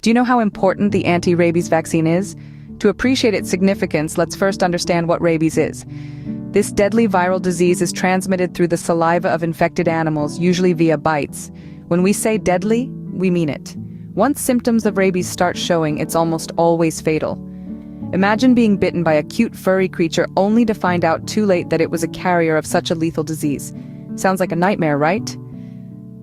Do you know how important the anti-rabies vaccine is? To appreciate its significance, let's first understand what rabies is. This deadly viral disease is transmitted through the saliva of infected animals, usually via bites. When we say deadly, we mean it. Once symptoms of rabies start showing, it's almost always fatal. Imagine being bitten by a cute furry creature only to find out too late that it was a carrier of such a lethal disease. Sounds like a nightmare, right?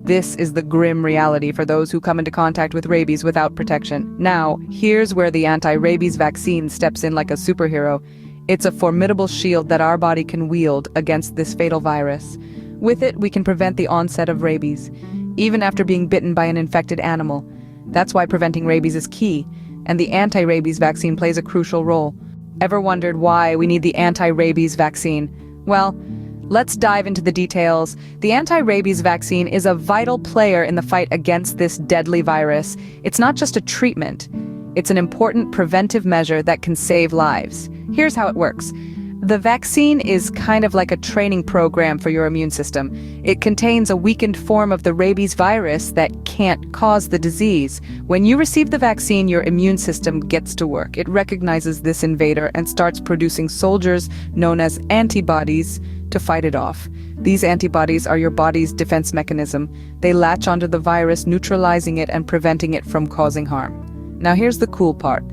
This is the grim reality for those who come into contact with rabies without protection. Now, here's where the anti-rabies vaccine steps in like a superhero. It's a formidable shield that our body can wield against this fatal virus. With it, we can prevent the onset of rabies, even after being bitten by an infected animal. That's why preventing rabies is key, and the anti-rabies vaccine plays a crucial role. Ever wondered why we need the anti-rabies vaccine? Well, let's dive into the details. The anti-rabies vaccine is a vital player in the fight against this deadly virus. It's not just a treatment. It's an important preventive measure that can save lives. Here's how it works. The vaccine is kind of like a training program for your immune system. It contains a weakened form of the rabies virus that can't cause the disease. When you receive the vaccine, your immune system gets to work. It recognizes this invader and starts producing soldiers known as antibodies to fight it off. These antibodies are your body's defense mechanism. They latch onto the virus, neutralizing it and preventing it from causing harm. Now here's the cool part.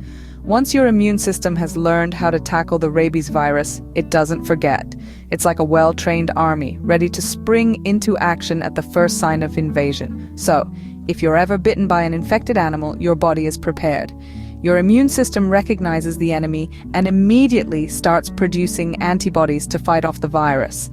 Once your immune system has learned how to tackle the rabies virus, it doesn't forget. It's like a well-trained army, ready to spring into action at the first sign of invasion. So, if you're ever bitten by an infected animal, your body is prepared. Your immune system recognizes the enemy and immediately starts producing antibodies to fight off the virus.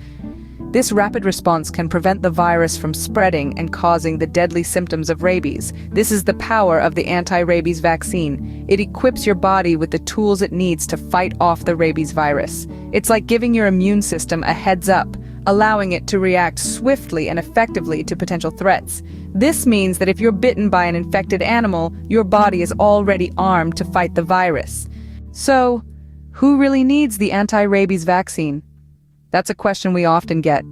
This rapid response can prevent the virus from spreading and causing the deadly symptoms of rabies. This is the power of the anti-rabies vaccine. It equips your body with the tools it needs to fight off the rabies virus. It's like giving your immune system a heads up, allowing it to react swiftly and effectively to potential threats. This means that if you're bitten by an infected animal, your body is already armed to fight the virus. So, who really needs the anti-rabies vaccine? That's a question we often get.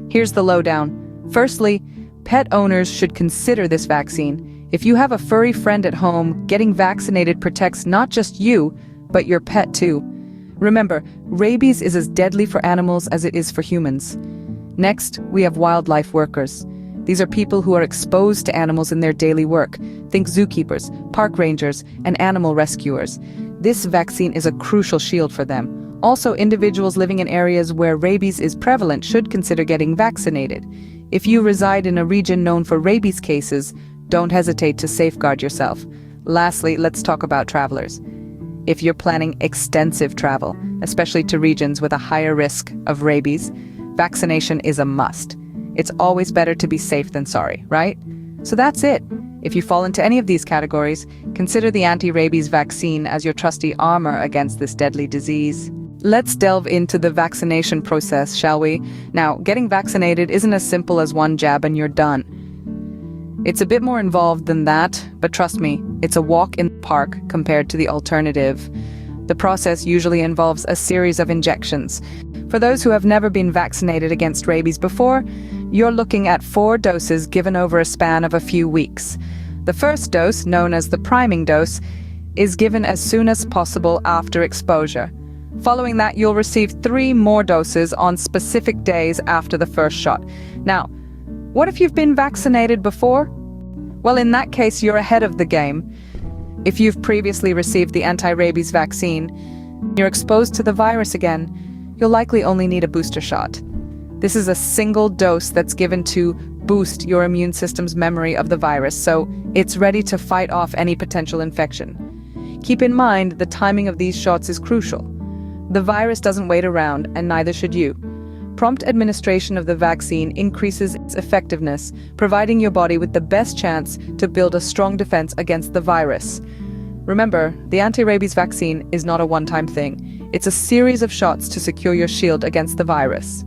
Here's the lowdown. Firstly, pet owners should consider this vaccine. If you have a furry friend at home, getting vaccinated protects not just you, but your pet too. Remember, rabies is as deadly for animals as it is for humans. Next, we have wildlife workers. These are people who are exposed to animals in their daily work. Think zookeepers, park rangers, and animal rescuers. This vaccine is a crucial shield for them. Also, individuals living in areas where rabies is prevalent should consider getting vaccinated. If you reside in a region known for rabies cases, don't hesitate to safeguard yourself. Lastly, let's talk about travelers. If you're planning extensive travel, especially to regions with a higher risk of rabies, vaccination is a must. It's always better to be safe than sorry, right? So that's it. If you fall into any of these categories, consider the anti-rabies vaccine as your trusty armor against this deadly disease. Let's delve into the vaccination process, shall we? Now, getting vaccinated isn't as simple as one jab and you're done. It's a bit more involved than that, but trust me, it's a walk in the park compared to the alternative. The process usually involves a series of injections. For those who have never been vaccinated against rabies before, you're looking at 4 doses given over a span of a few weeks. The first dose, known as the priming dose, is given as soon as possible after exposure. Following that, you'll receive 3 more doses on specific days after the first shot. Now, what if you've been vaccinated before? Well, in that case, you're ahead of the game. If you've previously received the anti-rabies vaccine, you're exposed to the virus again, you'll likely only need a booster shot. This is a single dose that's given to boost your immune system's memory of the virus, so it's ready to fight off any potential infection. Keep in mind, the timing of these shots is crucial. The virus doesn't wait around, and neither should you. Prompt administration of the vaccine increases its effectiveness, providing your body with the best chance to build a strong defense against the virus. Remember, the anti-rabies vaccine is not a one-time thing. It's a series of shots to secure your shield against the virus.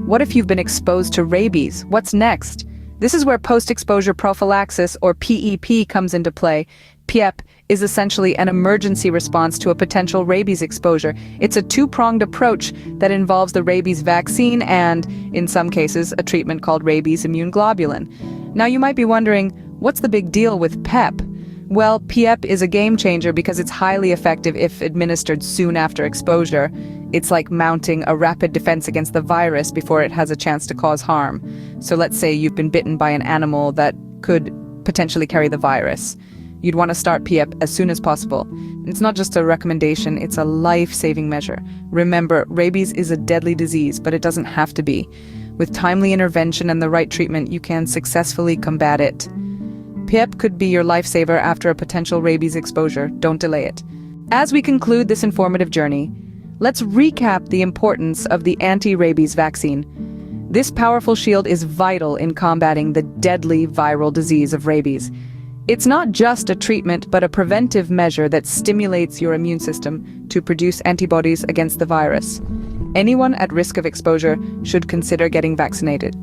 What if you've been exposed to rabies? What's next? This is where post-exposure prophylaxis, or PEP, comes into play. PEP is essentially an emergency response to a potential rabies exposure. It's a 2-pronged approach that involves the rabies vaccine and, in some cases, a treatment called rabies immune globulin. Now you might be wondering, what's the big deal with PEP? Well, PEP is a game changer because it's highly effective if administered soon after exposure. It's like mounting a rapid defense against the virus before it has a chance to cause harm. So let's say you've been bitten by an animal that could potentially carry the virus. You'd want to start PEP as soon as possible. It's not just a recommendation, it's a life-saving measure. Remember, rabies is a deadly disease, but it doesn't have to be. With timely intervention and the right treatment, you can successfully combat it. PEP could be your lifesaver after a potential rabies exposure. Don't delay it. As we conclude this informative journey, let's recap the importance of the anti-rabies vaccine. This powerful shield is vital in combating the deadly viral disease of rabies. It's not just a treatment, but a preventive measure that stimulates your immune system to produce antibodies against the virus. Anyone at risk of exposure should consider getting vaccinated.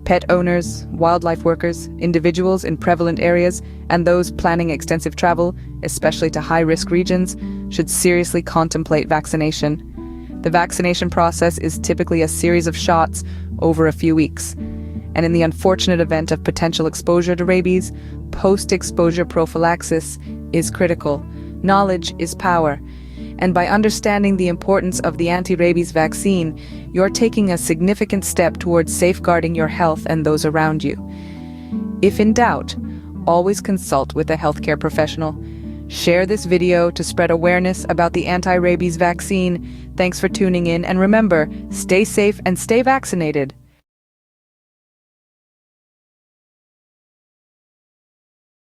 Pet owners, wildlife workers, individuals in prevalent areas, and those planning extensive travel, especially to high-risk regions, should seriously contemplate vaccination. The vaccination process is typically a series of shots over a few weeks. And in the unfortunate event of potential exposure to rabies, post-exposure prophylaxis is critical. Knowledge is power. And by understanding the importance of the anti-rabies vaccine, you're taking a significant step towards safeguarding your health and those around you. If in doubt, always consult with a healthcare professional. Share this video to spread awareness about the anti-rabies vaccine. Thanks for tuning in, and remember, stay safe and stay vaccinated.